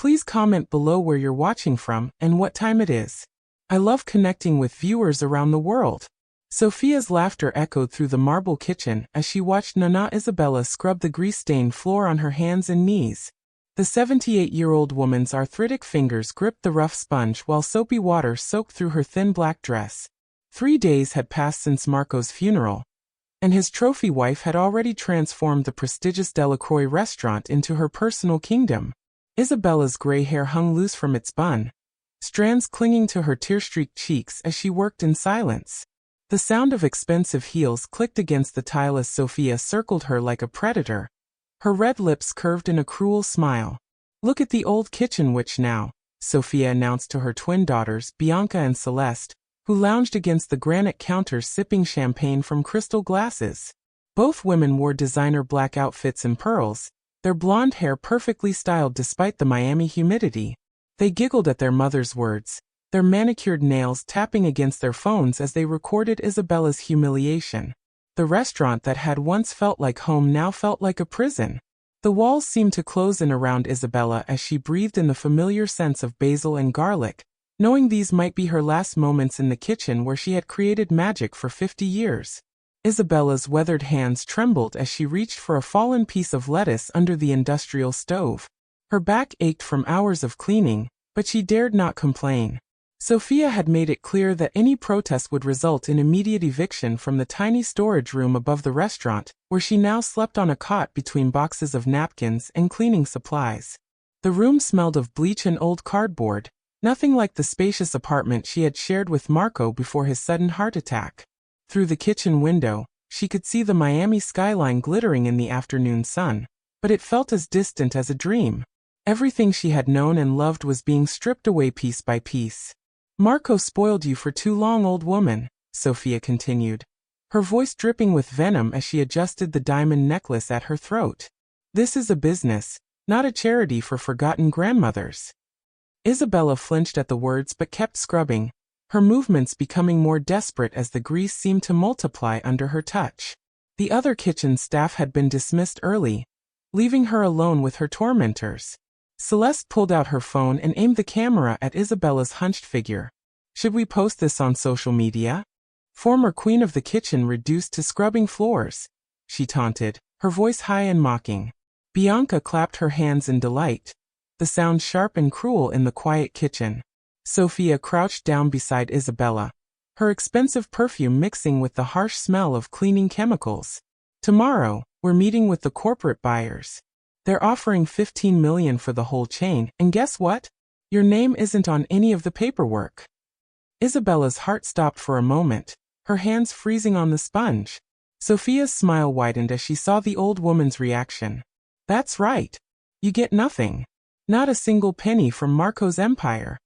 Please comment below where you're watching from and what time it is. I love connecting with viewers around the world. Sophia's laughter echoed through the marble kitchen as she watched Nana Isabella scrub the grease-stained floor on her hands and knees. The 78-year-old woman's arthritic fingers gripped the rough sponge while soapy water soaked through her thin black dress. 3 days had passed since Marco's funeral, and his trophy wife had already transformed the prestigious Delacroix restaurant into her personal kingdom. Isabella's gray hair hung loose from its bun, strands clinging to her tear-streaked cheeks as she worked in silence. The sound of expensive heels clicked against the tile as Sophia circled her like a predator. Her red lips curved in a cruel smile. "Look at the old kitchen witch now," Sophia announced to her twin daughters, Bianca and Celeste, who lounged against the granite counter sipping champagne from crystal glasses. Both women wore designer black outfits and pearls, their blonde hair perfectly styled despite the Miami humidity. They giggled at their mother's words, their manicured nails tapping against their phones as they recorded Isabella's humiliation. The restaurant that had once felt like home now felt like a prison. The walls seemed to close in around Isabella as she breathed in the familiar scents of basil and garlic, knowing these might be her last moments in the kitchen where she had created magic for 50 years. Isabella's weathered hands trembled as she reached for a fallen piece of lettuce under the industrial stove. Her back ached from hours of cleaning, but she dared not complain. Sophia had made it clear that any protest would result in immediate eviction from the tiny storage room above the restaurant, where she now slept on a cot between boxes of napkins and cleaning supplies. The room smelled of bleach and old cardboard, nothing like the spacious apartment she had shared with Marco before his sudden heart attack. Through the kitchen window, she could see the Miami skyline glittering in the afternoon sun, but it felt as distant as a dream. Everything she had known and loved was being stripped away piece by piece. "Marco spoiled you for too long, old woman," Sophia continued, her voice dripping with venom as she adjusted the diamond necklace at her throat. "This is a business, not a charity for forgotten grandmothers." Isabella flinched at the words but kept scrubbing, her movements becoming more desperate as the grease seemed to multiply under her touch. The other kitchen staff had been dismissed early, leaving her alone with her tormentors. Celeste pulled out her phone and aimed the camera at Isabella's hunched figure. "Should we post this on social media? Former queen of the kitchen reduced to scrubbing floors," she taunted, her voice high and mocking. Bianca clapped her hands in delight, the sound sharp and cruel in the quiet kitchen. Sophia crouched down beside Isabella, her expensive perfume mixing with the harsh smell of cleaning chemicals. "Tomorrow, we're meeting with the corporate buyers. They're offering $15 million for the whole chain, and guess what? Your name isn't on any of the paperwork." Isabella's heart stopped for a moment, her hands freezing on the sponge. Sophia's smile widened as she saw the old woman's reaction. "That's right. You get nothing. Not a single penny from Marco's empire."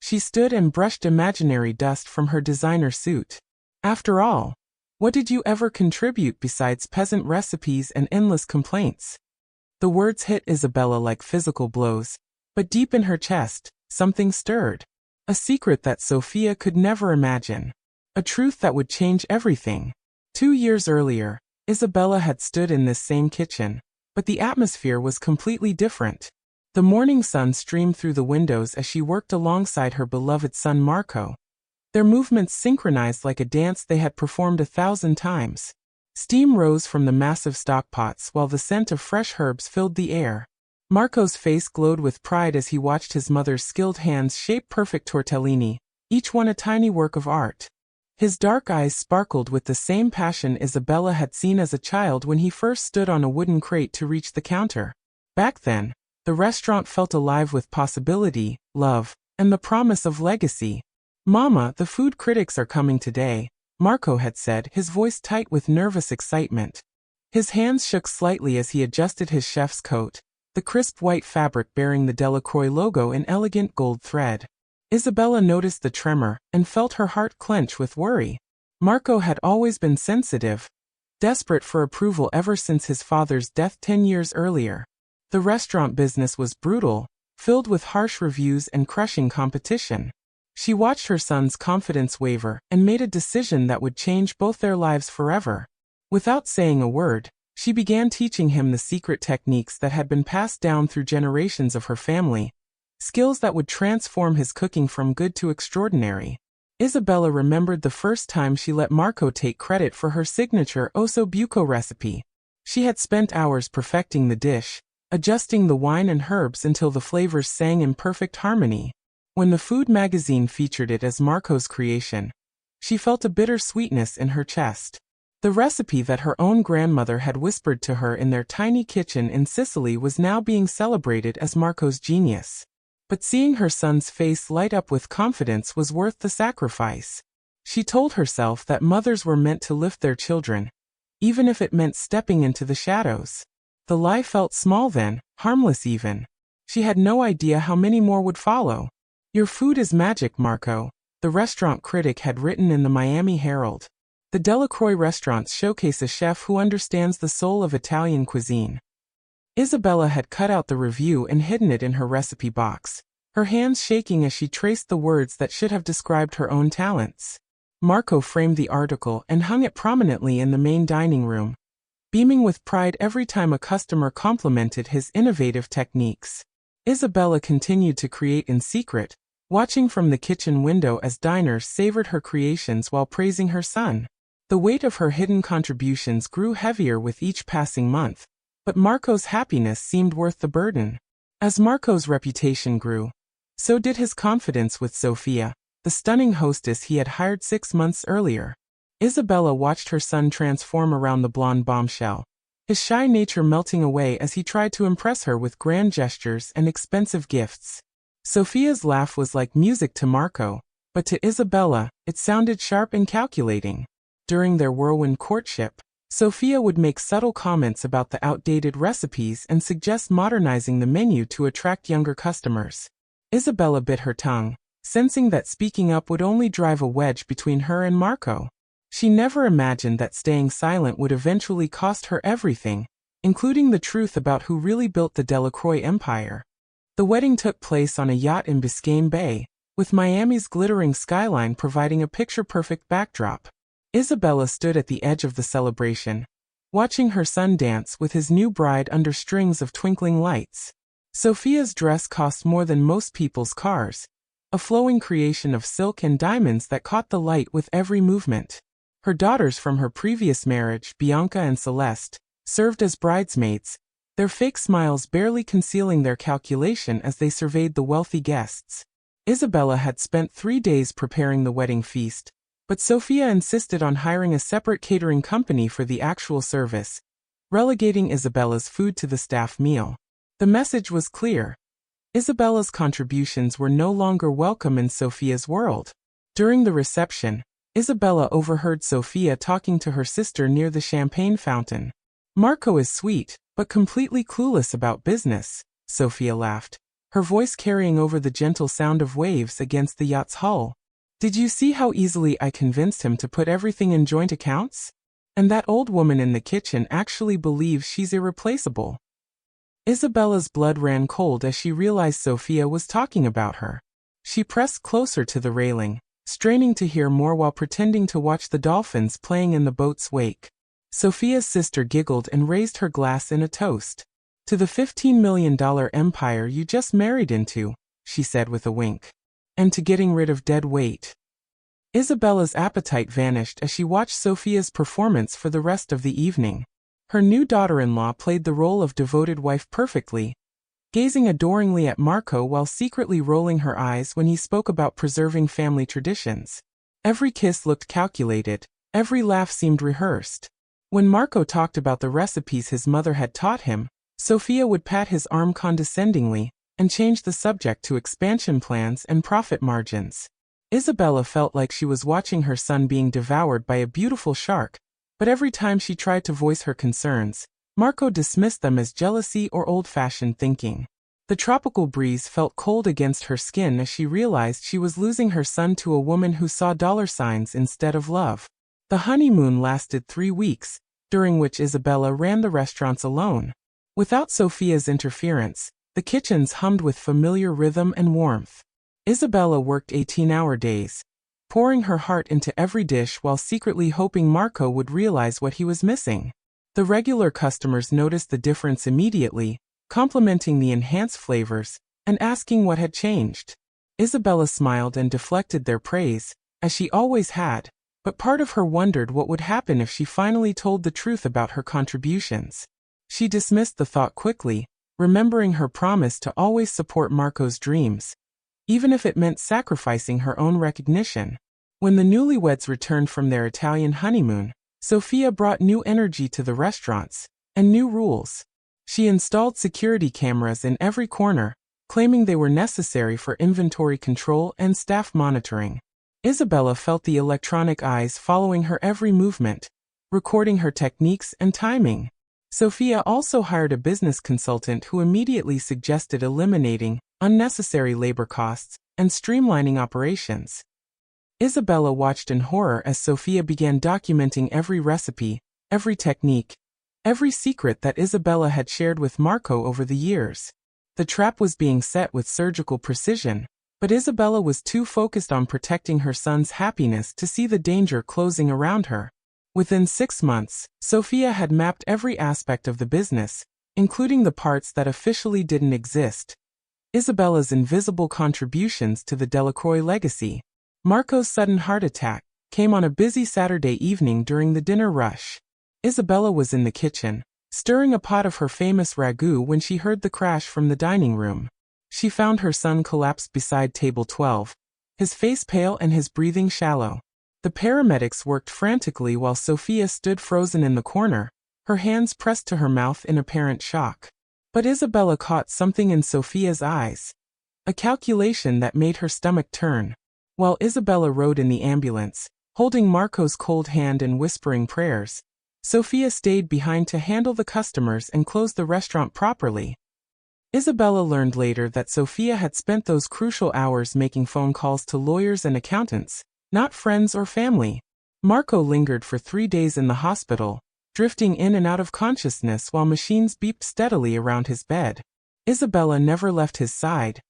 She stood and brushed imaginary dust from her designer suit. "After all, what did you ever contribute besides peasant recipes and endless complaints?" The words hit Isabella like physical blows, but deep in her chest, something stirred. A secret that Sophia could never imagine. A truth that would change everything. 2 years earlier, Isabella had stood in this same kitchen, but the atmosphere was completely different. The morning sun streamed through the windows as she worked alongside her beloved son Marco. Their movements synchronized like a dance they had performed 1,000 times. Steam rose from the massive stockpots while the scent of fresh herbs filled the air. Marco's face glowed with pride as he watched his mother's skilled hands shape perfect tortellini, each one a tiny work of art. His dark eyes sparkled with the same passion Isabella had seen as a child when he first stood on a wooden crate to reach the counter. Back then, the restaurant felt alive with possibility, love, and the promise of legacy. "Mama, the food critics are coming today," Marco had said, his voice tight with nervous excitement. His hands shook slightly as he adjusted his chef's coat, the crisp white fabric bearing the Delacroix logo in elegant gold thread. Isabella noticed the tremor and felt her heart clench with worry. Marco had always been sensitive, desperate for approval ever since his father's death 10 years earlier. The restaurant business was brutal, filled with harsh reviews and crushing competition. She watched her son's confidence waver and made a decision that would change both their lives forever. Without saying a word, she began teaching him the secret techniques that had been passed down through generations of her family, skills that would transform his cooking from good to extraordinary. Isabella remembered the first time she let Marco take credit for her signature osso buco recipe. She had spent hours perfecting the dish, adjusting the wine and herbs until the flavors sang in perfect harmony. When the food magazine featured it as Marco's creation, she felt a bitter sweetness in her chest. The recipe that her own grandmother had whispered to her in their tiny kitchen in Sicily was now being celebrated as Marco's genius. But seeing her son's face light up with confidence was worth the sacrifice. She told herself that mothers were meant to lift their children, even if it meant stepping into the shadows. The lie felt small then, harmless even. She had no idea how many more would follow. "Your food is magic, Marco," the restaurant critic had written in the Miami Herald. The Delacroix restaurants showcase a chef who understands the soul of Italian cuisine. Isabella had cut out the review and hidden it in her recipe box, her hands shaking as she traced the words that should have described her own talents. Marco framed the article and hung it prominently in the main dining room, beaming with pride every time a customer complimented his innovative techniques. Isabella continued to create in secret, watching from the kitchen window as diners savored her creations while praising her son. The weight of her hidden contributions grew heavier with each passing month, but Marco's happiness seemed worth the burden. As Marco's reputation grew, so did his confidence with Sofia, the stunning hostess he had hired 6 months earlier. Isabella watched her son transform around the blonde bombshell, his shy nature melting away as he tried to impress her with grand gestures and expensive gifts. Sofia's laugh was like music to Marco, but to Isabella, it sounded sharp and calculating. During their whirlwind courtship, Sofia would make subtle comments about the outdated recipes and suggest modernizing the menu to attract younger customers. Isabella bit her tongue, sensing that speaking up would only drive a wedge between her and Marco. She never imagined that staying silent would eventually cost her everything, including the truth about who really built the Delacroix empire. The wedding took place on a yacht in Biscayne Bay, with Miami's glittering skyline providing a picture-perfect backdrop. Isabella stood at the edge of the celebration, watching her son dance with his new bride under strings of twinkling lights. Sofia's dress cost more than most people's cars, a flowing creation of silk and diamonds that caught the light with every movement. Her daughters from her previous marriage, Bianca and Celeste, served as bridesmaids, their fake smiles barely concealing their calculation as they surveyed the wealthy guests. Isabella had spent 3 days preparing the wedding feast, but Sofia insisted on hiring a separate catering company for the actual service, relegating Isabella's food to the staff meal. The message was clear. Isabella's contributions were no longer welcome in Sofia's world. During the reception, Isabella overheard Sofia talking to her sister near the champagne fountain. "Marco is sweet, but completely clueless about business," Sofia laughed, her voice carrying over the gentle sound of waves against the yacht's hull. "Did you see how easily I convinced him to put everything in joint accounts? And that old woman in the kitchen actually believes she's irreplaceable." Isabella's blood ran cold as she realized Sofia was talking about her. She pressed closer to the railing, straining to hear more while pretending to watch the dolphins playing in the boat's wake. Sofia's sister giggled and raised her glass in a toast. "To the $15 million empire you just married into," she said with a wink. "And to getting rid of dead weight." Isabella's appetite vanished as she watched Sofia's performance for the rest of the evening. Her new daughter-in-law played the role of devoted wife perfectly, gazing adoringly at Marco while secretly rolling her eyes when he spoke about preserving family traditions. Every kiss looked calculated, every laugh seemed rehearsed. When Marco talked about the recipes his mother had taught him, Sofia would pat his arm condescendingly and change the subject to expansion plans and profit margins. Isabella felt like she was watching her son being devoured by a beautiful shark, but every time she tried to voice her concerns, Marco dismissed them as jealousy or old-fashioned thinking. The tropical breeze felt cold against her skin as she realized she was losing her son to a woman who saw dollar signs instead of love. The honeymoon lasted 3 weeks, during which Isabella ran the restaurants alone. Without Sofia's interference, the kitchens hummed with familiar rhythm and warmth. Isabella worked 18-hour days, pouring her heart into every dish while secretly hoping Marco would realize what he was missing. The regular customers noticed the difference immediately, complimenting the enhanced flavors, and asking what had changed. Isabella smiled and deflected their praise, as she always had, but part of her wondered what would happen if she finally told the truth about her contributions. She dismissed the thought quickly, remembering her promise to always support Marco's dreams, even if it meant sacrificing her own recognition. When the newlyweds returned from their Italian honeymoon, Sophia brought new energy to the restaurants, and new rules. She installed security cameras in every corner, claiming they were necessary for inventory control and staff monitoring. Isabella felt the electronic eyes following her every movement, recording her techniques and timing. Sophia also hired a business consultant who immediately suggested eliminating unnecessary labor costs and streamlining operations. Isabella watched in horror as Sophia began documenting every recipe, every technique, every secret that Isabella had shared with Marco over the years. The trap was being set with surgical precision, but Isabella was too focused on protecting her son's happiness to see the danger closing around her. Within 6 months, Sophia had mapped every aspect of the business, including the parts that officially didn't exist. Isabella's invisible contributions to the Delacroix legacy. Marco's sudden heart attack came on a busy Saturday evening during the dinner rush. Isabella was in the kitchen, stirring a pot of her famous ragu when she heard the crash from the dining room. She found her son collapsed beside table 12, his face pale and his breathing shallow. The paramedics worked frantically while Sophia stood frozen in the corner, her hands pressed to her mouth in apparent shock. But Isabella caught something in Sophia's eyes, a calculation that made her stomach turn. While Isabella rode in the ambulance, holding Marco's cold hand and whispering prayers, Sophia stayed behind to handle the customers and close the restaurant properly. Isabella learned later that Sophia had spent those crucial hours making phone calls to lawyers and accountants, not friends or family. Marco lingered for 3 days in the hospital, drifting in and out of consciousness while machines beeped steadily around his bed. Isabella never left his side,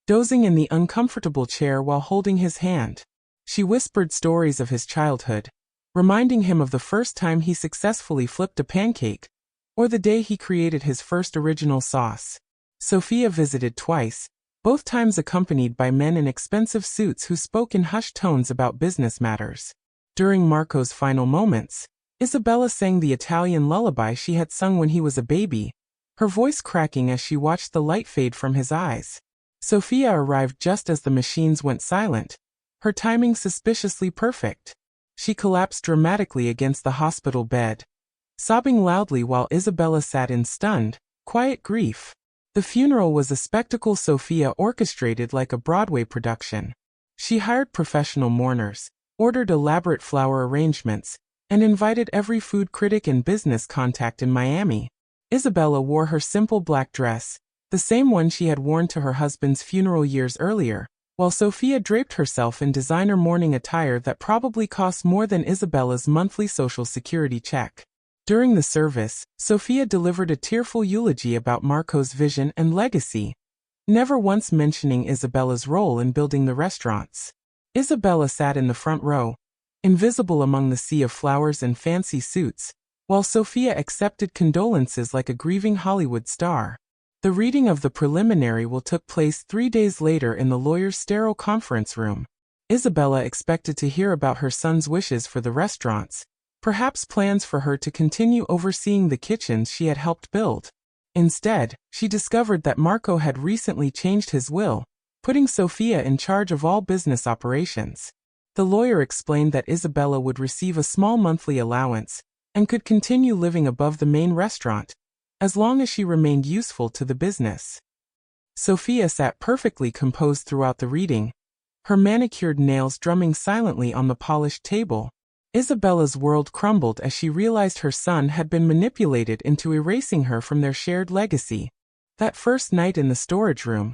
dozing in the uncomfortable chair while holding his hand. She whispered stories of his childhood, reminding him of the first time he successfully flipped a pancake, or the day he created his first original sauce. Sophia visited twice, both times accompanied by men in expensive suits who spoke in hushed tones about business matters. During Marco's final moments, Isabella sang the Italian lullaby she had sung when he was a baby, her voice cracking as she watched the light fade from his eyes. Sophia arrived just as the machines went silent, her timing suspiciously perfect. She collapsed dramatically against the hospital bed, sobbing loudly while Isabella sat in stunned, quiet grief. The funeral was a spectacle Sophia orchestrated like a Broadway production. She hired professional mourners, ordered elaborate flower arrangements, and invited every food critic and business contact in Miami. Isabella wore her simple black dress, the same one she had worn to her husband's funeral years earlier, while Sophia draped herself in designer mourning attire that probably cost more than Isabella's monthly Social Security check. During the service, Sophia delivered a tearful eulogy about Marco's vision and legacy, never once mentioning Isabella's role in building the restaurants. Isabella sat in the front row, invisible among the sea of flowers and fancy suits, while Sophia accepted condolences like a grieving Hollywood star. The reading of the preliminary will took place 3 days later in the lawyer's sterile conference room. Isabella expected to hear about her son's wishes for the restaurants, perhaps plans for her to continue overseeing the kitchens she had helped build. Instead, she discovered that Marco had recently changed his will, putting Sophia in charge of all business operations. The lawyer explained that Isabella would receive a small monthly allowance and could continue living above the main restaurant, as long as she remained useful to the business. Sophia sat perfectly composed throughout the reading, her manicured nails drumming silently on the polished table. Isabella's world crumbled as she realized her son had been manipulated into erasing her from their shared legacy. That first night in the storage room,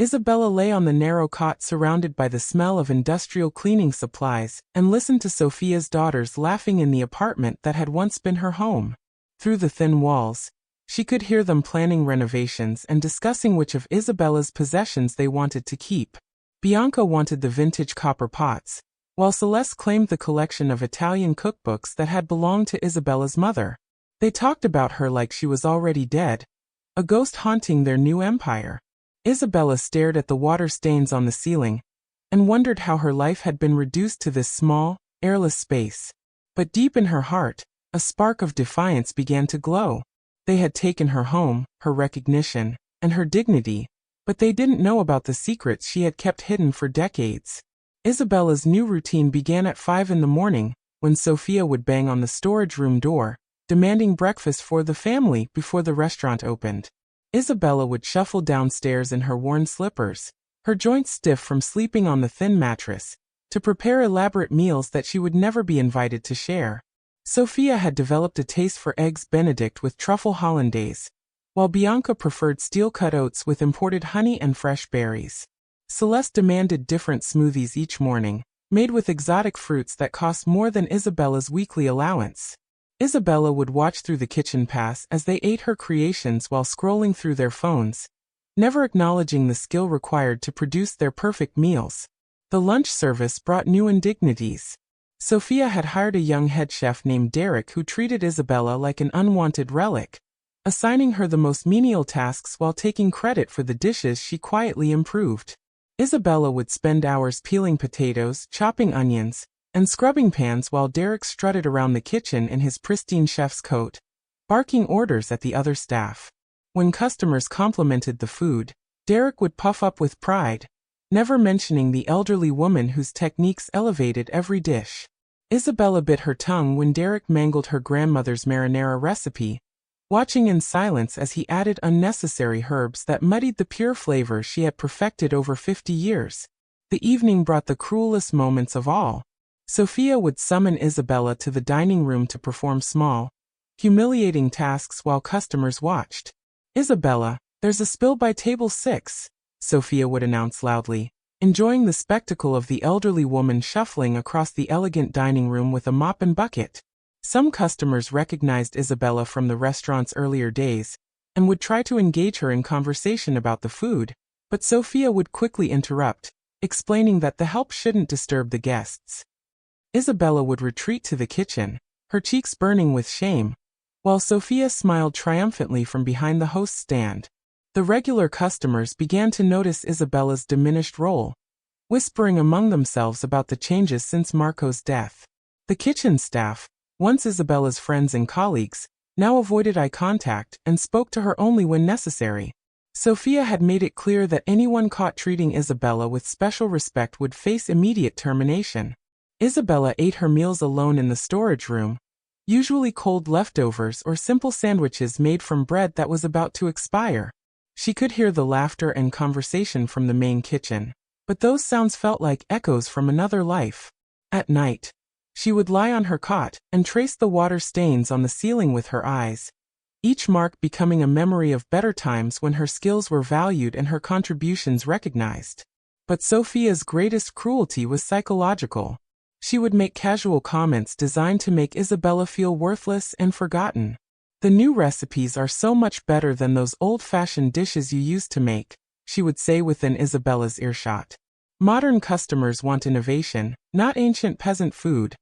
Isabella lay on the narrow cot surrounded by the smell of industrial cleaning supplies and listened to Sophia's daughters laughing in the apartment that had once been her home. Through the thin walls, she could hear them planning renovations and discussing which of Isabella's possessions they wanted to keep. Bianca wanted the vintage copper pots, while Celeste claimed the collection of Italian cookbooks that had belonged to Isabella's mother. They talked about her like she was already dead, a ghost haunting their new empire. Isabella stared at the water stains on the ceiling and wondered how her life had been reduced to this small, airless space. But deep in her heart, a spark of defiance began to glow. They had taken her home, her recognition, and her dignity, but they didn't know about the secrets she had kept hidden for decades. Isabella's new routine began at 5 in the morning, when Sophia would bang on the storage room door, demanding breakfast for the family before the restaurant opened. Isabella would shuffle downstairs in her worn slippers, her joints stiff from sleeping on the thin mattress, to prepare elaborate meals that she would never be invited to share. Sophia had developed a taste for eggs Benedict with truffle hollandaise, while Bianca preferred steel-cut oats with imported honey and fresh berries. Celeste demanded different smoothies each morning, made with exotic fruits that cost more than Isabella's weekly allowance. Isabella would watch through the kitchen pass as they ate her creations while scrolling through their phones, never acknowledging the skill required to produce their perfect meals. The lunch service brought new indignities. Sophia had hired a young head chef named Derek who treated Isabella like an unwanted relic, assigning her the most menial tasks while taking credit for the dishes she quietly improved. Isabella would spend hours peeling potatoes, chopping onions, and scrubbing pans while Derek strutted around the kitchen in his pristine chef's coat, barking orders at the other staff. When customers complimented the food, Derek would puff up with pride, never mentioning the elderly woman whose techniques elevated every dish. Isabella bit her tongue when Derek mangled her grandmother's marinara recipe, watching in silence as he added unnecessary herbs that muddied the pure flavor she had perfected over 50 years. The evening brought the cruelest moments of all. Sophia would summon Isabella to the dining room to perform small, humiliating tasks while customers watched. "Isabella, there's a spill by table 6, Sophia would announce loudly, enjoying the spectacle of the elderly woman shuffling across the elegant dining room with a mop and bucket. Some customers recognized Isabella from the restaurant's earlier days and would try to engage her in conversation about the food, but Sophia would quickly interrupt, explaining that the help shouldn't disturb the guests. Isabella would retreat to the kitchen, her cheeks burning with shame, while Sophia smiled triumphantly from behind the host's stand. The regular customers began to notice Isabella's diminished role, whispering among themselves about the changes since Marco's death. The kitchen staff, once Isabella's friends and colleagues, now avoided eye contact and spoke to her only when necessary. Sophia had made it clear that anyone caught treating Isabella with special respect would face immediate termination. Isabella ate her meals alone in the storage room, usually cold leftovers or simple sandwiches made from bread that was about to expire. She could hear the laughter and conversation from the main kitchen, but those sounds felt like echoes from another life. At night, she would lie on her cot and trace the water stains on the ceiling with her eyes, each mark becoming a memory of better times when her skills were valued and her contributions recognized. But Sophia's greatest cruelty was psychological. She would make casual comments designed to make Isabella feel worthless and forgotten. "The new recipes are so much better than those old-fashioned dishes you used to make," she would say within Isabella's earshot. "Modern customers want innovation, not ancient peasant food."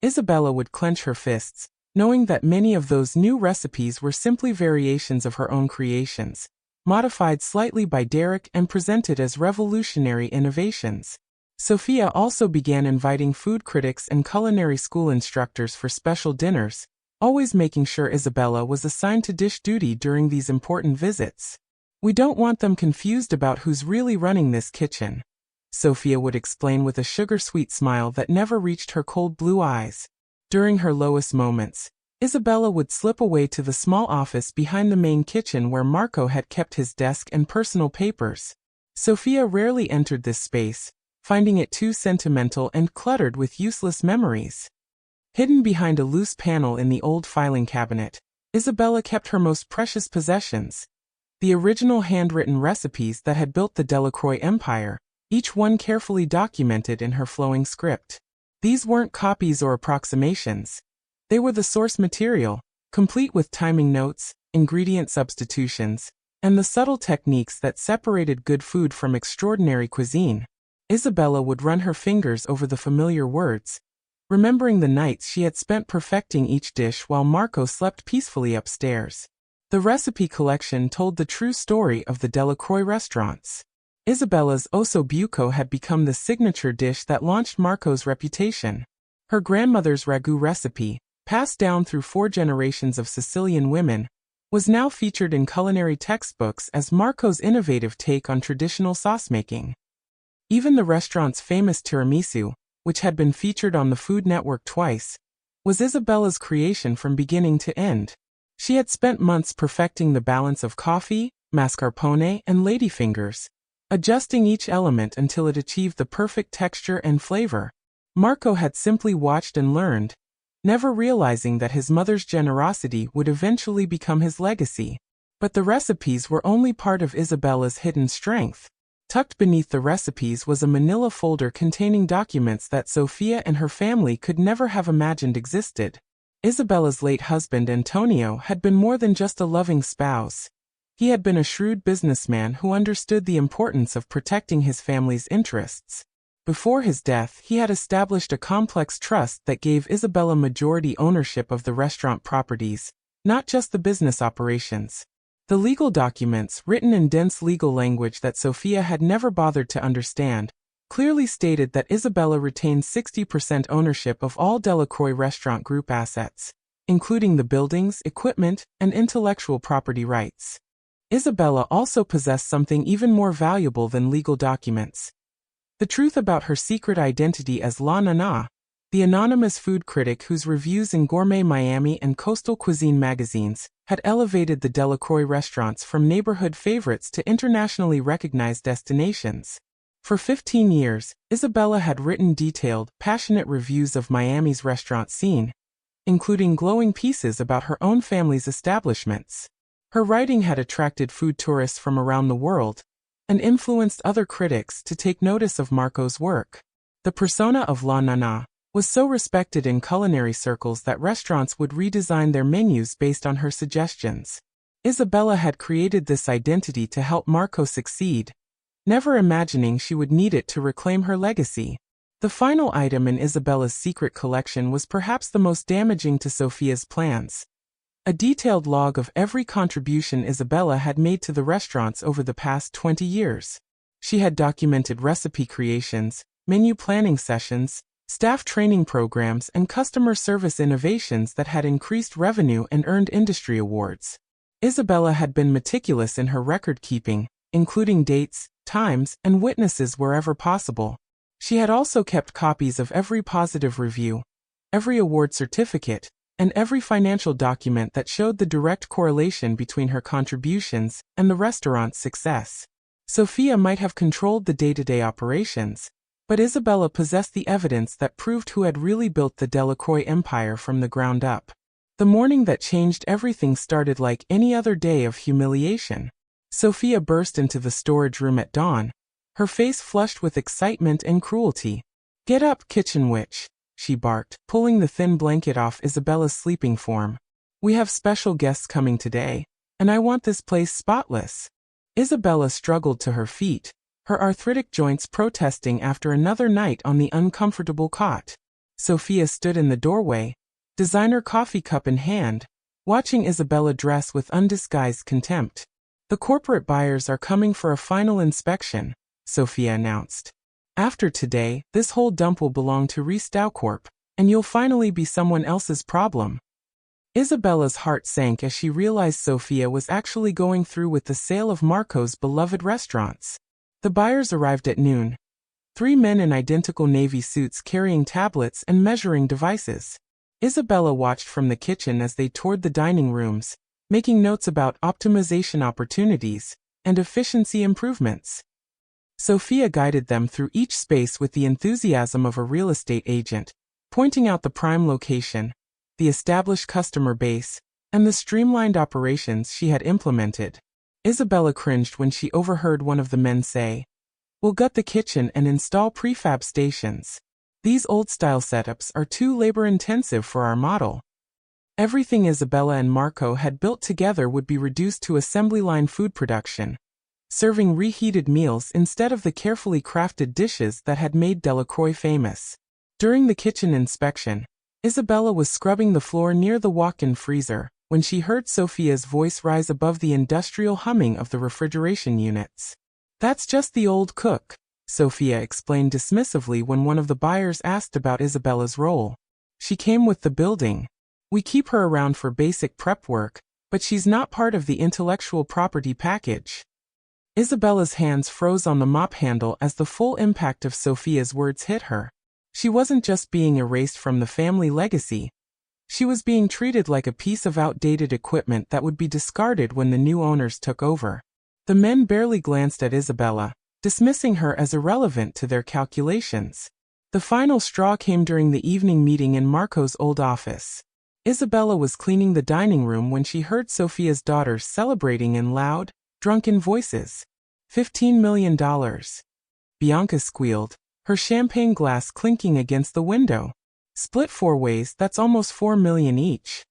Isabella would clench her fists, knowing that many of those new recipes were simply variations of her own creations, modified slightly by Derek and presented as revolutionary innovations. Sophia also began inviting food critics and culinary school instructors for special dinners, always making sure Isabella was assigned to dish duty during these important visits. "We don't want them confused about who's really running this kitchen," Sophia would explain with a sugar-sweet smile that never reached her cold blue eyes. During her lowest moments, Isabella would slip away to the small office behind the main kitchen where Marco had kept his desk and personal papers. Sophia rarely entered this space, finding it too sentimental and cluttered with useless memories. Hidden behind a loose panel in the old filing cabinet, Isabella kept her most precious possessions, the original handwritten recipes that had built the Delacroix Empire, each one carefully documented in her flowing script. These weren't copies or approximations. They were the source material, complete with timing notes, ingredient substitutions, and the subtle techniques that separated good food from extraordinary cuisine. Isabella would run her fingers over the familiar words, remembering the nights she had spent perfecting each dish while Marco slept peacefully upstairs. The recipe collection told the true story of the Delacroix restaurants. Isabella's osso buco had become the signature dish that launched Marco's reputation. Her grandmother's ragu recipe, passed down through 4 generations of Sicilian women, was now featured in culinary textbooks as Marco's innovative take on traditional sauce-making. Even the restaurant's famous tiramisu, which had been featured on the Food Network twice, was Isabella's creation from beginning to end. She had spent months perfecting the balance of coffee, mascarpone, and ladyfingers, adjusting each element until it achieved the perfect texture and flavor. Marco had simply watched and learned, never realizing that his mother's generosity would eventually become his legacy. But the recipes were only part of Isabella's hidden strength. Tucked beneath the recipes was a manila folder containing documents that Sofia and her family could never have imagined existed. Isabella's late husband Antonio had been more than just a loving spouse. He had been a shrewd businessman who understood the importance of protecting his family's interests. Before his death, he had established a complex trust that gave Isabella majority ownership of the restaurant properties, not just the business operations. The legal documents, written in dense legal language that Sofia had never bothered to understand, clearly stated that Isabella retained 60% ownership of all Delacroix Restaurant Group assets, including the buildings, equipment, and intellectual property rights. Isabella also possessed something even more valuable than legal documents: the truth about her secret identity as La Nana, the anonymous food critic whose reviews in Gourmet Miami and Coastal Cuisine magazines had elevated the Delacroix restaurants from neighborhood favorites to internationally recognized destinations. For 15 years, Isabella had written detailed, passionate reviews of Miami's restaurant scene, including glowing pieces about her own family's establishments. Her writing had attracted food tourists from around the world, and influenced other critics to take notice of Marco's work. The persona of La Nana was so respected in culinary circles that restaurants would redesign their menus based on her suggestions. Isabella had created this identity to help Marco succeed, never imagining she would need it to reclaim her legacy. The final item in Isabella's secret collection was perhaps the most damaging to Sofia's plans: a detailed log of every contribution Isabella had made to the restaurants over the past 20 years. She had documented recipe creations, menu planning sessions, staff training programs, and customer service innovations that had increased revenue and earned industry awards. Isabella had been meticulous in her record-keeping, including dates, times, and witnesses wherever possible. She had also kept copies of every positive review, every award certificate, and every financial document that showed the direct correlation between her contributions and the restaurant's success. Sofia might have controlled the day-to-day operations, but Isabella possessed the evidence that proved who had really built the Delacroix empire from the ground up. The morning that changed everything started like any other day of humiliation. Sofia burst into the storage room at dawn, her face flushed with excitement and cruelty. "Get up, kitchen witch," she barked, pulling the thin blanket off Isabella's sleeping form. "We have special guests coming today, and I want this place spotless." Isabella struggled to her feet, her arthritic joints protesting after another night on the uncomfortable cot. Sofia stood in the doorway, designer coffee cup in hand, watching Isabella dress with undisguised contempt. "The corporate buyers are coming for a final inspection," Sofia announced. "After today, this whole dump will belong to Restau Corp, and you'll finally be someone else's problem." Isabella's heart sank as she realized Sofia was actually going through with the sale of Marco's beloved restaurants. The buyers arrived at noon. 3 men in identical navy suits carrying tablets and measuring devices. Isabella watched from the kitchen as they toured the dining rooms, making notes about optimization opportunities and efficiency improvements. Sofia guided them through each space with the enthusiasm of a real estate agent, pointing out the prime location, the established customer base, and the streamlined operations she had implemented. Isabella cringed when she overheard one of the men say, "We'll gut the kitchen and install prefab stations. These old-style setups are too labor-intensive for our model." Everything Isabella and Marco had built together would be reduced to assembly line food production, serving reheated meals instead of the carefully crafted dishes that had made Delacroix famous. During the kitchen inspection, Isabella was scrubbing the floor near the walk-in freezer, when she heard Sophia's voice rise above the industrial humming of the refrigeration units. "That's just the old cook," Sophia explained dismissively when one of the buyers asked about Isabella's role. "She came with the building. We keep her around for basic prep work, but she's not part of the intellectual property package." Isabella's hands froze on the mop handle as the full impact of Sophia's words hit her. She wasn't just being erased from the family legacy. She was being treated like a piece of outdated equipment that would be discarded when the new owners took over. The men barely glanced at Isabella, dismissing her as irrelevant to their calculations. The final straw came during the evening meeting in Marco's old office. Isabella was cleaning the dining room when she heard Sophia's daughters celebrating in loud, drunken voices. $15 million. Bianca squealed, her champagne glass clinking against the window. "Split 4 ways, that's almost $4 million each."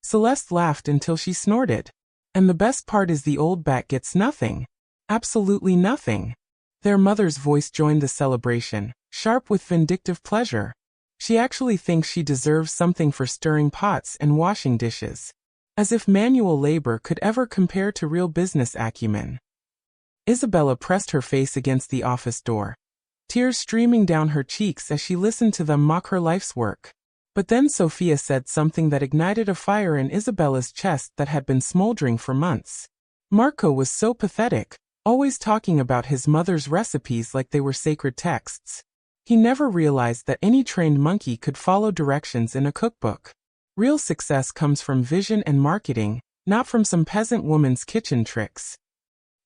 Celeste laughed until she snorted. "And the best part is the old bat gets nothing. Absolutely nothing." Their mother's voice joined the celebration, sharp with vindictive pleasure. "She actually thinks she deserves something for stirring pots and washing dishes. As if manual labor could ever compare to real business acumen." Isabella pressed her face against the office door, tears streaming down her cheeks as she listened to them mock her life's work. But then Sophia said something that ignited a fire in Isabella's chest that had been smoldering for months. Marco was so pathetic, always talking about his mother's recipes like they were sacred texts. He never realized that any trained monkey could follow directions in a cookbook. Real success comes from vision and marketing, not from some peasant woman's kitchen tricks.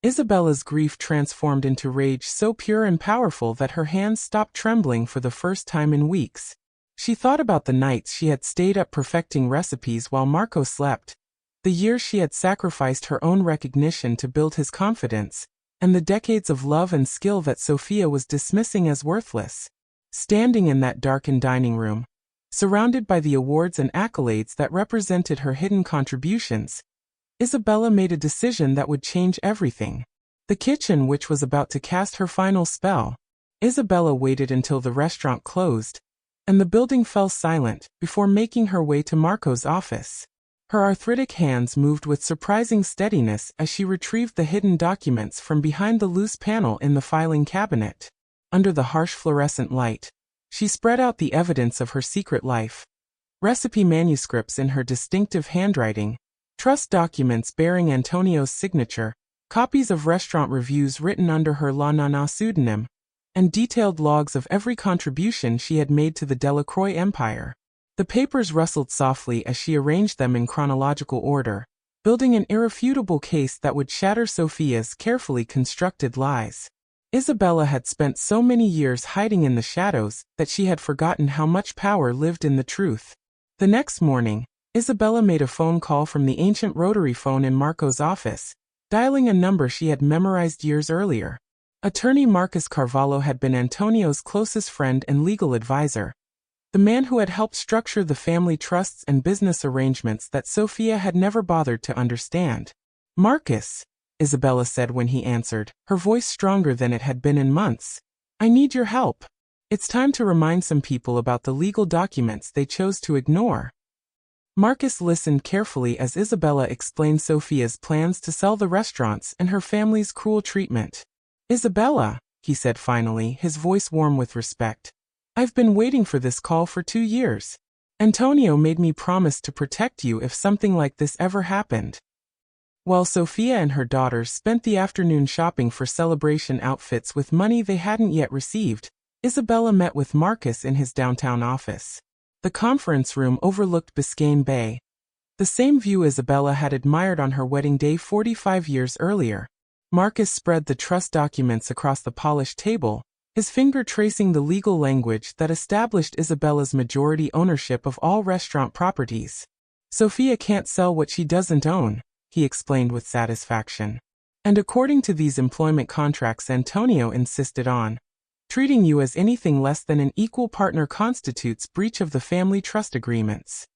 Isabella's grief transformed into rage so pure and powerful that her hands stopped trembling for the first time in weeks. She thought about the nights she had stayed up perfecting recipes while Marco slept, the years she had sacrificed her own recognition to build his confidence, and the decades of love and skill that Sophia was dismissing as worthless. Standing in that darkened dining room, surrounded by the awards and accolades that represented her hidden contributions, Isabella made a decision that would change everything. The kitchen, which was about to cast her final spell. Isabella waited until the restaurant closed, and the building fell silent, before making her way to Marco's office. Her arthritic hands moved with surprising steadiness as she retrieved the hidden documents from behind the loose panel in the filing cabinet. Under the harsh fluorescent light, she spread out the evidence of her secret life. Recipe manuscripts in her distinctive handwriting, trust documents bearing Antonio's signature, copies of restaurant reviews written under her La Nana pseudonym, and detailed logs of every contribution she had made to the Delacroix empire. The papers rustled softly as she arranged them in chronological order, building an irrefutable case that would shatter Sophia's carefully constructed lies. Isabella had spent so many years hiding in the shadows that she had forgotten how much power lived in the truth. The next morning, Isabella made a phone call from the ancient rotary phone in Marco's office, dialing a number she had memorized years earlier. Attorney Marcus Carvalho had been Antonio's closest friend and legal advisor, the man who had helped structure the family trusts and business arrangements that Sophia had never bothered to understand. "Marcus," Isabella said when he answered, her voice stronger than it had been in months. "I need your help. It's time to remind some people about the legal documents they chose to ignore." Marcus listened carefully as Isabella explained Sophia's plans to sell the restaurants and her family's cruel treatment. "Isabella," he said finally, his voice warm with respect, "I've been waiting for this call for 2 years. Antonio made me promise to protect you if something like this ever happened." While Sophia and her daughters spent the afternoon shopping for celebration outfits with money they hadn't yet received, Isabella met with Marcus in his downtown office. The conference room overlooked Biscayne Bay, the same view Isabella had admired on her wedding day 45 years earlier. Marcus spread the trust documents across the polished table, his finger tracing the legal language that established Isabella's majority ownership of all restaurant properties. "Sophia can't sell what she doesn't own," he explained with satisfaction. "And according to these employment contracts Antonio insisted on, treating you as anything less than an equal partner constitutes breach of the family trust agreements."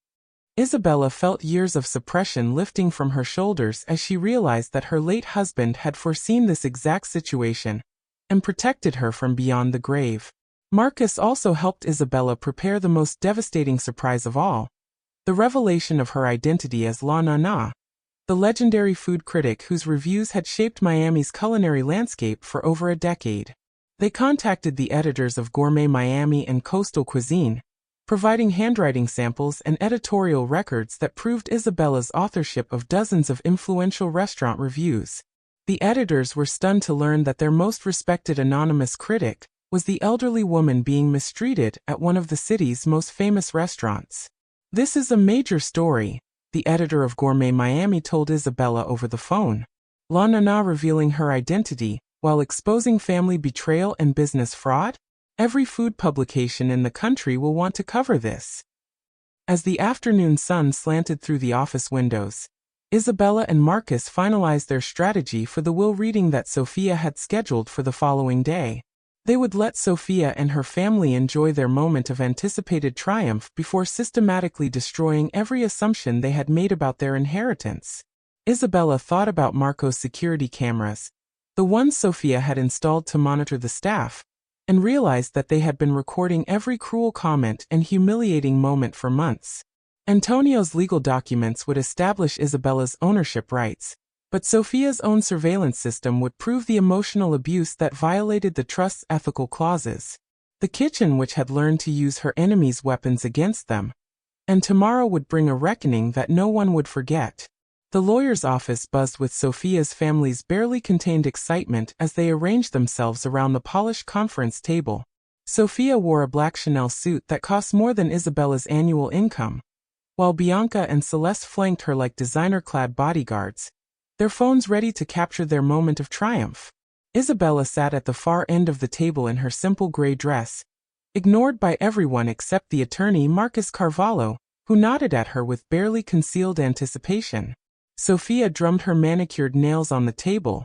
Isabella felt years of suppression lifting from her shoulders as she realized that her late husband had foreseen this exact situation and protected her from beyond the grave. Marcus also helped Isabella prepare the most devastating surprise of all. The revelation of her identity as La Nana, the legendary food critic whose reviews had shaped Miami's culinary landscape for over a decade. They contacted the editors of Gourmet Miami and Coastal Cuisine, providing handwriting samples and editorial records that proved Isabella's authorship of dozens of influential restaurant reviews. The editors were stunned to learn that their most respected anonymous critic was the elderly woman being mistreated at one of the city's most famous restaurants. "This is a major story," the editor of Gourmet Miami told Isabella over the phone. La Nana revealing her identity while exposing family betrayal and business fraud? Every food publication in the country will want to cover this. As the afternoon sun slanted through the office windows, Isabella and Marcus finalized their strategy for the will reading that Sophia had scheduled for the following day. They would let Sophia and her family enjoy their moment of anticipated triumph before systematically destroying every assumption they had made about their inheritance. Isabella thought about Marco's security cameras, the ones Sophia had installed to monitor the staff, and realized that they had been recording every cruel comment and humiliating moment for months. Antonio's legal documents would establish Isabella's ownership rights, but Sophia's own surveillance system would prove the emotional abuse that violated the trust's ethical clauses. The kitchen, which had learned to use her enemies' weapons against them, and tomorrow would bring a reckoning that no one would forget. The lawyer's office buzzed with Sophia's family's barely contained excitement as they arranged themselves around the polished conference table. Sophia wore a black Chanel suit that cost more than Isabella's annual income, while Bianca and Celeste flanked her like designer-clad bodyguards, their phones ready to capture their moment of triumph. Isabella sat at the far end of the table in her simple gray dress, ignored by everyone except the attorney Marcus Carvalho, who nodded at her with barely concealed anticipation. Sophia drummed her manicured nails on the table,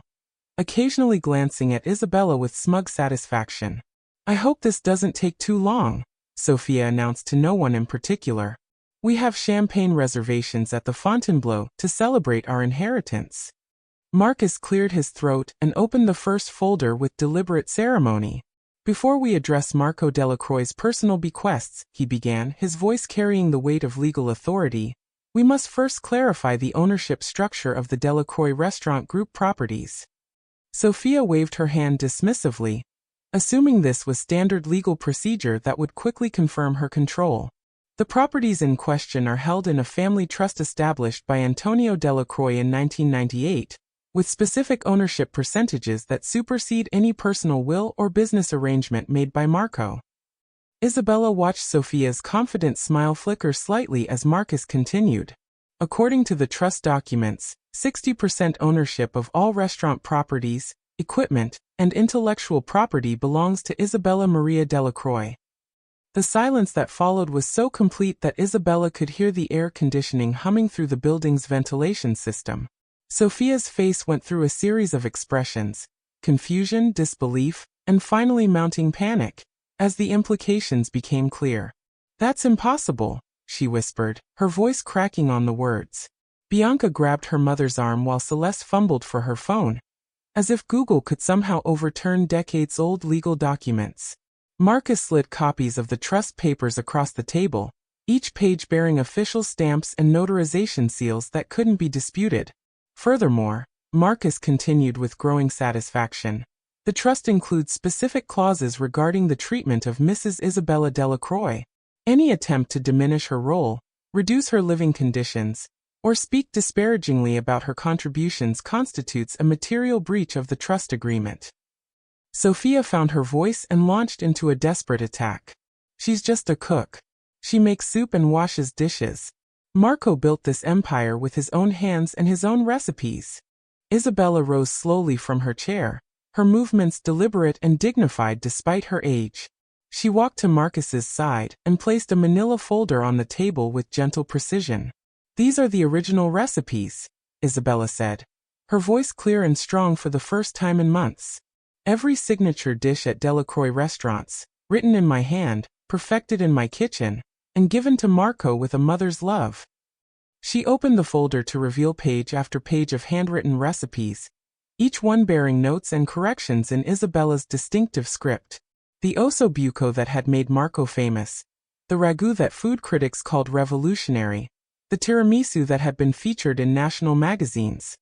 occasionally glancing at Isabella with smug satisfaction. "I hope this doesn't take too long," Sophia announced to no one in particular. "We have champagne reservations at the Fontainebleau to celebrate our inheritance." Marcus cleared his throat and opened the first folder with deliberate ceremony. "Before we address Marco Delacroix's personal bequests," he began, his voice carrying the weight of legal authority, "we must first clarify the ownership structure of the Delacroix Restaurant Group properties." Sophia waved her hand dismissively, assuming this was standard legal procedure that would quickly confirm her control. The properties in question are held in a family trust established by Antonio Delacroix in 1998, with specific ownership percentages that supersede any personal will or business arrangement made by Marco. Isabella watched Sophia's confident smile flicker slightly as Marcus continued. "According to the trust documents, 60% ownership of all restaurant properties, equipment, and intellectual property belongs to Isabella Maria Delacroix." The silence that followed was so complete that Isabella could hear the air conditioning humming through the building's ventilation system. Sophia's face went through a series of expressions: confusion, disbelief, and finally mounting panic, as the implications became clear. "That's impossible," she whispered, her voice cracking on the words. Bianca grabbed her mother's arm while Celeste fumbled for her phone, as if Google could somehow overturn decades-old legal documents. Marcus slid copies of the trust papers across the table, each page bearing official stamps and notarization seals that couldn't be disputed. Furthermore, Marcus continued with growing satisfaction, the trust includes specific clauses regarding the treatment of Mrs. Isabella Delacroix. Any attempt to diminish her role, reduce her living conditions, or speak disparagingly about her contributions constitutes a material breach of the trust agreement. Sophia found her voice and launched into a desperate attack. "She's just a cook. She makes soup and washes dishes. Marco built this empire with his own hands and his own recipes." Isabella rose slowly from her chair, her movements deliberate and dignified despite her age. She walked to Marcus's side and placed a manila folder on the table with gentle precision. "These are the original recipes," Isabella said, her voice clear and strong for the first time in months. "Every signature dish at Delacroix restaurants, written in my hand, perfected in my kitchen, and given to Marco with a mother's love." She opened the folder to reveal page after page of handwritten recipes, each one bearing notes and corrections in Isabella's distinctive script. The osso buco that had made Marco famous, the ragu that food critics called revolutionary, the tiramisu that had been featured in national magazines.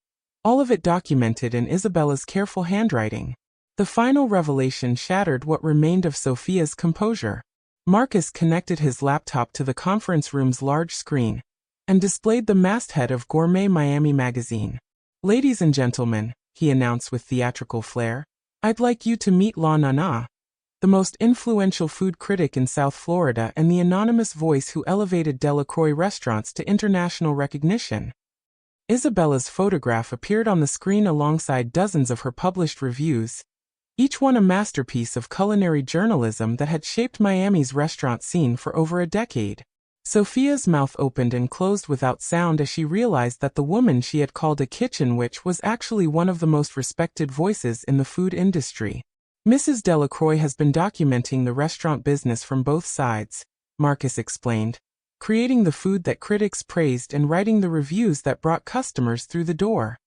All of it documented in Isabella's careful handwriting. The final revelation shattered what remained of Sophia's composure. Marcus connected his laptop to the conference room's large screen and displayed the masthead of Gourmet Miami magazine. "Ladies and gentlemen," he announced with theatrical flair, "I'd like you to meet La Nana, the most influential food critic in South Florida and the anonymous voice who elevated Delacroix restaurants to international recognition." Isabella's photograph appeared on the screen alongside dozens of her published reviews, each one a masterpiece of culinary journalism that had shaped Miami's restaurant scene for over a decade. Sophia's mouth opened and closed without sound as she realized that the woman she had called a kitchen witch was actually one of the most respected voices in the food industry. "Mrs. Delacroix has been documenting the restaurant business from both sides," Marcus explained, "creating the food that critics praised and writing the reviews that brought customers through the door."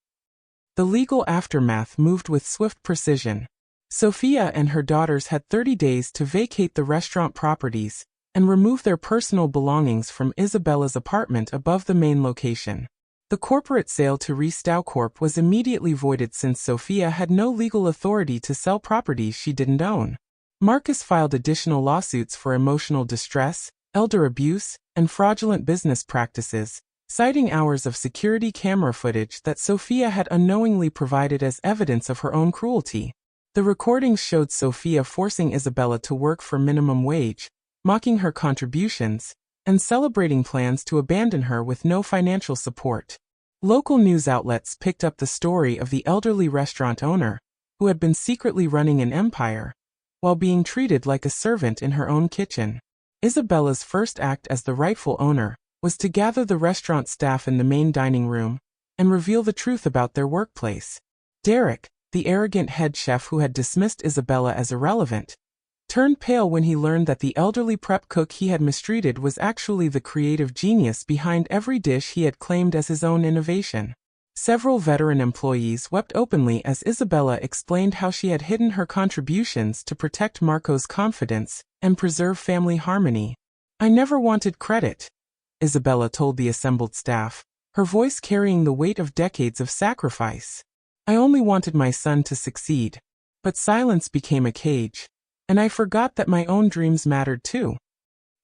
The legal aftermath moved with swift precision. Sophia and her daughters had 30 days to vacate the restaurant properties and remove their personal belongings from Isabella's apartment above the main location. The corporate sale to Restau Corp was immediately voided since Sophia had no legal authority to sell properties she didn't own. Marcus filed additional lawsuits for emotional distress, elder abuse, and fraudulent business practices, citing hours of security camera footage that Sophia had unknowingly provided as evidence of her own cruelty. The recordings showed Sophia forcing Isabella to work for minimum wage, mocking her contributions, and celebrating plans to abandon her with no financial support. Local news outlets picked up the story of the elderly restaurant owner, who had been secretly running an empire, while being treated like a servant in her own kitchen. Isabella's first act as the rightful owner was to gather the restaurant staff in the main dining room and reveal the truth about their workplace. Derek, the arrogant head chef who had dismissed Isabella as irrelevant, turned pale when he learned that the elderly prep cook he had mistreated was actually the creative genius behind every dish he had claimed as his own innovation. Several veteran employees wept openly as Isabella explained how she had hidden her contributions to protect Marco's confidence and preserve family harmony. "I never wanted credit," Isabella told the assembled staff, her voice carrying the weight of decades of sacrifice. "I only wanted my son to succeed. But silence became a cage, and I forgot that my own dreams mattered too."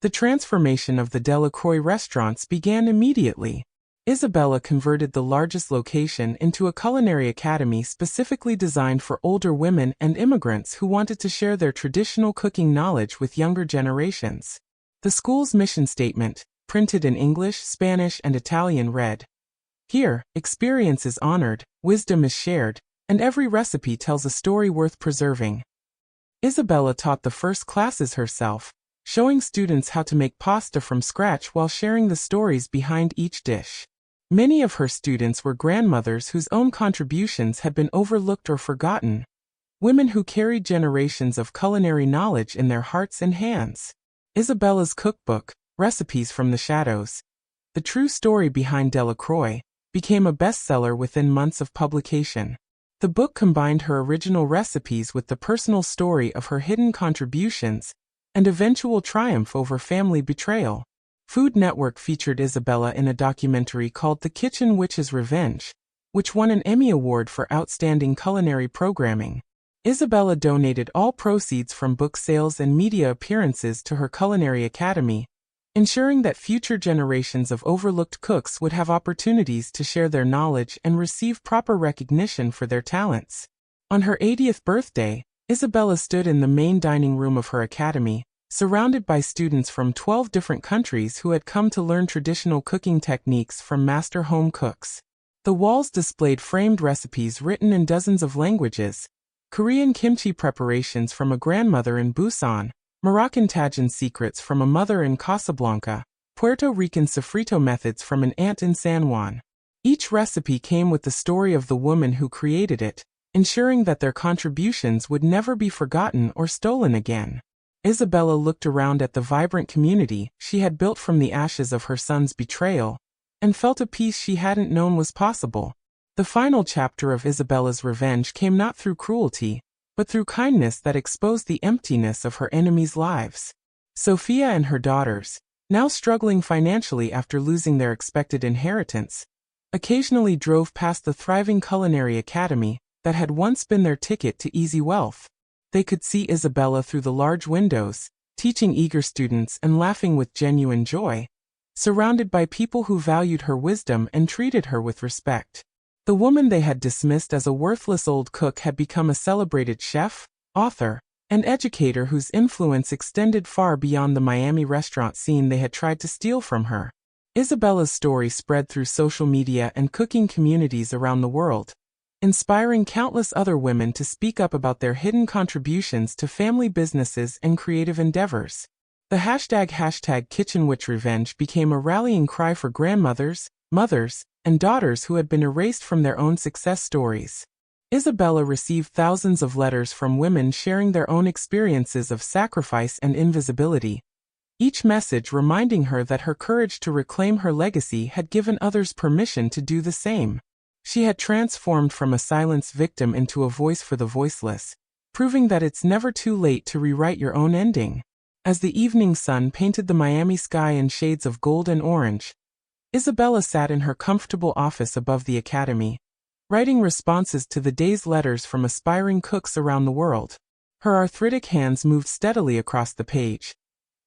The transformation of the Delacroix restaurants began immediately. Isabella converted the largest location into a culinary academy specifically designed for older women and immigrants who wanted to share their traditional cooking knowledge with younger generations. The school's mission statement, printed in English, Spanish, and Italian, read, "Here, experience is honored, wisdom is shared, and every recipe tells a story worth preserving." Isabella taught the first classes herself, showing students how to make pasta from scratch while sharing the stories behind each dish. Many of her students were grandmothers whose own contributions had been overlooked or forgotten, women who carried generations of culinary knowledge in their hearts and hands. Isabella's cookbook, Recipes from the Shadows, the true story behind Delacroix, became a bestseller within months of publication. The book combined her original recipes with the personal story of her hidden contributions and eventual triumph over family betrayal. Food Network featured Isabella in a documentary called The Kitchen Witch's Revenge, which won an Emmy Award for Outstanding Culinary Programming. Isabella donated all proceeds from book sales and media appearances to her culinary academy, ensuring that future generations of overlooked cooks would have opportunities to share their knowledge and receive proper recognition for their talents. On her 80th birthday, Isabella stood in the main dining room of her academy, surrounded by students from 12 different countries who had come to learn traditional cooking techniques from master home cooks. The walls displayed framed recipes written in dozens of languages, Korean kimchi preparations from a grandmother in Busan, Moroccan tagine secrets from a mother in Casablanca, Puerto Rican sofrito methods from an aunt in San Juan. Each recipe came with the story of the woman who created it, ensuring that their contributions would never be forgotten or stolen again. Isabella looked around at the vibrant community she had built from the ashes of her son's betrayal, and felt a peace she hadn't known was possible. The final chapter of Isabella's revenge came not through cruelty, but through kindness that exposed the emptiness of her enemies' lives. Sophia and her daughters, now struggling financially after losing their expected inheritance, occasionally drove past the thriving culinary academy that had once been their ticket to easy wealth. They could see Isabella through the large windows, teaching eager students and laughing with genuine joy, surrounded by people who valued her wisdom and treated her with respect. The woman they had dismissed as a worthless old cook had become a celebrated chef, author, and educator whose influence extended far beyond the Miami restaurant scene they had tried to steal from her. Isabella's story spread through social media and cooking communities around the world, inspiring countless other women to speak up about their hidden contributions to family businesses and creative endeavors. The hashtag #KitchenWitchRevenge became a rallying cry for grandmothers, mothers, and daughters who had been erased from their own success stories. Isabella received thousands of letters from women sharing their own experiences of sacrifice and invisibility, each message reminding her that her courage to reclaim her legacy had given others permission to do the same. She had transformed from a silenced victim into a voice for the voiceless, proving that it's never too late to rewrite your own ending. As the evening sun painted the Miami sky in shades of gold and orange, Isabella sat in her comfortable office above the academy, writing responses to the day's letters from aspiring cooks around the world. Her arthritic hands moved steadily across the page,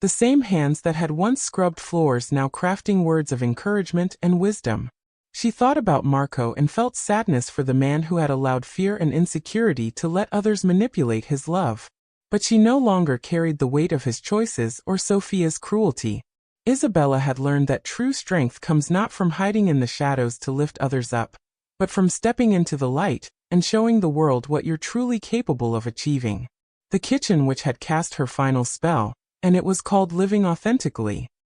the same hands that had once scrubbed floors now crafting words of encouragement and wisdom. She thought about Marco and felt sadness for the man who had allowed fear and insecurity to let others manipulate his love. But she no longer carried the weight of his choices or Sophia's cruelty. Isabella had learned that true strength comes not from hiding in the shadows to lift others up, but from stepping into the light and showing the world what you're truly capable of achieving. The kitchen which had cast her final spell, and it was called Living Authentically.